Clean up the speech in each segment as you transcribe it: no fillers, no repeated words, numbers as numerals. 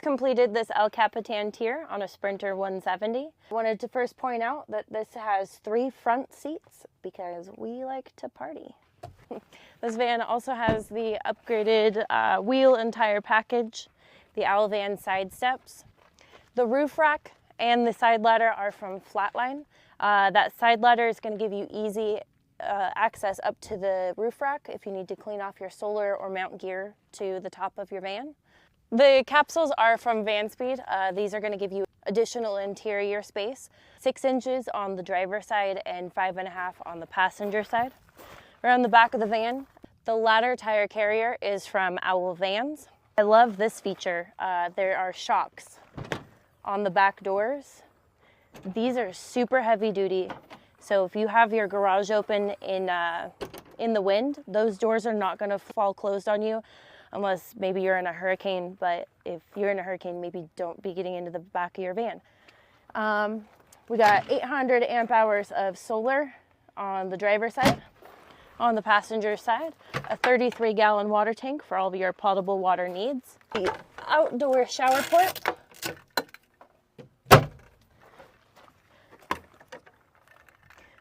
completed this El Capitan tier on a Sprinter 170. I wanted to first point out that this has 3 front seats because we like to party. This van also has the upgraded wheel and tire package, the Owl Van side steps. The roof rack and the side ladder are from Flatline. That side ladder is going to give you easy access up to the roof rack if you need to clean off your solar or mount gear to the top of your van. The capsules are from Vanspeed. These are going to give you additional interior space, 6 inches on the driver's side and 5.5 on the passenger side. Around the back of the van, the ladder tire carrier is from Owl Vans. I love this feature. There are shocks on the back doors. These are super heavy duty. So if you have your garage open in the wind, those doors are not going to fall closed on you unless maybe you're in a hurricane. But if you're in a hurricane, maybe don't be getting into the back of your van. We got 800 amp hours of solar on the driver's side. On the passenger side, a 33-gallon water tank for all of your potable water needs. The outdoor shower port.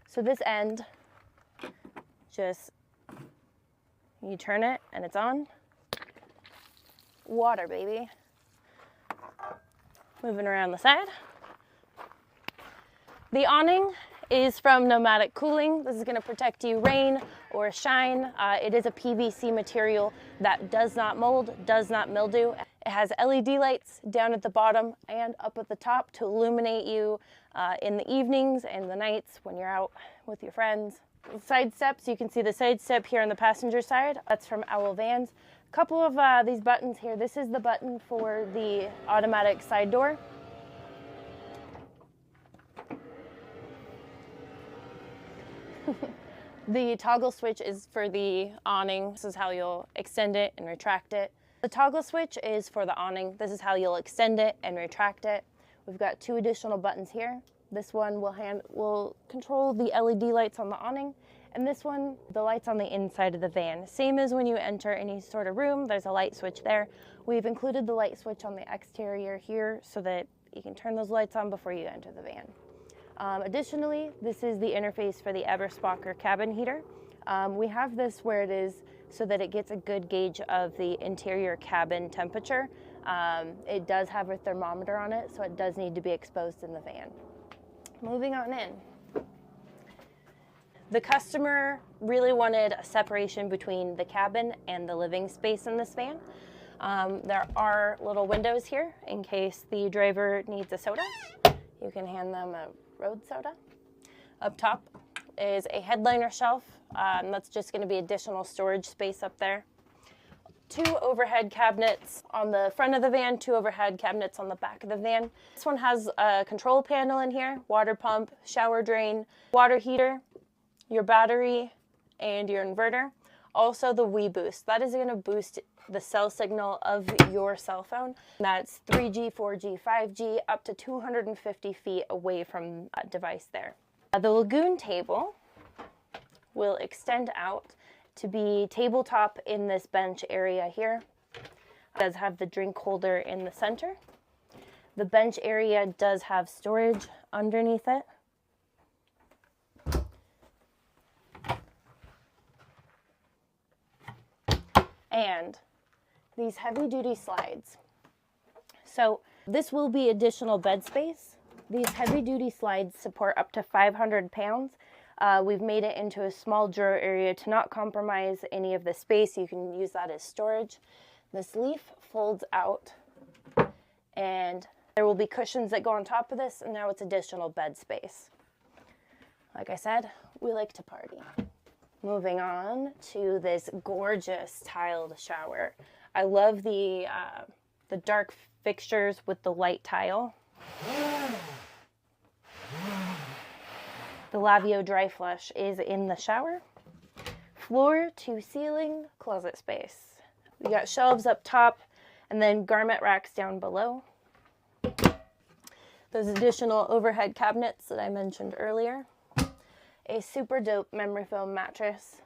So this end, just, you turn it and it's on. Water, baby. Moving around the side. The awning is from Nomadic Cooling. This is going to protect you rain or shine. It is a PVC material that does not mold, does not mildew. It has LED lights down at the bottom and up at the top to illuminate you in the evenings and the nights when you're out with your friends. Side steps, you can see the side step here on the passenger side. That's from Owl Vans. A couple of these buttons here. This is the button for the automatic side door. The toggle switch is for the awning. This is how you'll extend it and retract it. The toggle switch is for the awning. This is how you'll extend it and retract it. We've got 2 additional buttons here. This one will control the LED lights on the awning, and this one, the lights on the inside of the van. Same as when you enter any sort of room, there's a light switch there. We've included the light switch on the exterior here so that you can turn those lights on before you enter the van. Additionally, this is the interface for the Eberspacher cabin heater. We have this where it is so that it gets a good gauge of the interior cabin temperature. It does have a thermometer on it, so it does need to be exposed in the van. Moving on in. The customer really wanted a separation between the cabin and the living space in this van. There are little windows here in case the driver needs a soda. You can hand them a road soda. Up top is a headliner shelf. That's just going to be additional storage space up there. 2 overhead cabinets on the front of the van, 2 overhead cabinets on the back of the van. This one has a control panel in here, water pump, shower drain, water heater, your battery, and your inverter. Also the WeBoost. That is going to boost the cell signal of your cell phone. That's 3G, 4G, 5G, up to 250 feet away from that device there. The Lagoon table will extend out to be tabletop in this bench area here. It does have the drink holder in the center. The bench area does have storage underneath it. And these heavy-duty slides. So this will be additional bed space. These heavy-duty slides support up to 500 pounds. We've made it into a small drawer area to not compromise any of the space. You can use that as storage. This leaf folds out, and there will be cushions that go on top of this, and now it's additional bed space. Like I said, we like to party. Moving on to this gorgeous tiled shower. I love the dark fixtures with the light tile. The Lavio dry flush is in the shower. Floor to ceiling closet space. We got shelves up top and then garment racks down below. Those additional overhead cabinets that I mentioned earlier. A super dope memory foam mattress,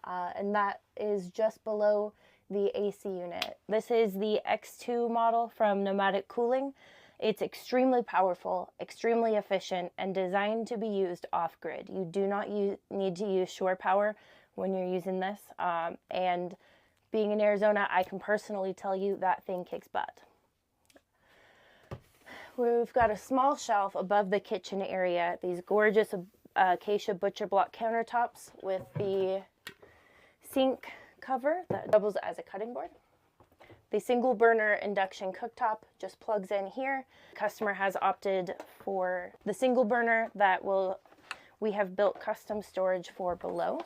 and that is just below the AC unit. This is the X2 model from Nomadic Cooling. It's extremely powerful, extremely efficient, and designed to be used off-grid. You do not need to use shore power when you're using this. And being in Arizona, I can personally tell you that thing kicks butt. We've got a small shelf above the kitchen area. These gorgeous acacia butcher block countertops with the sink cover that doubles as a cutting board. The single burner induction cooktop just plugs in here. The customer has opted for the single burner that we have built custom storage for below.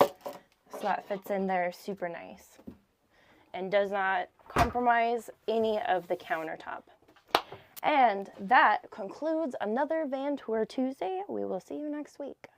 So that fits in there super nice and does not compromise any of the countertop. And that concludes another Van Tour Tuesday. We will see you next week.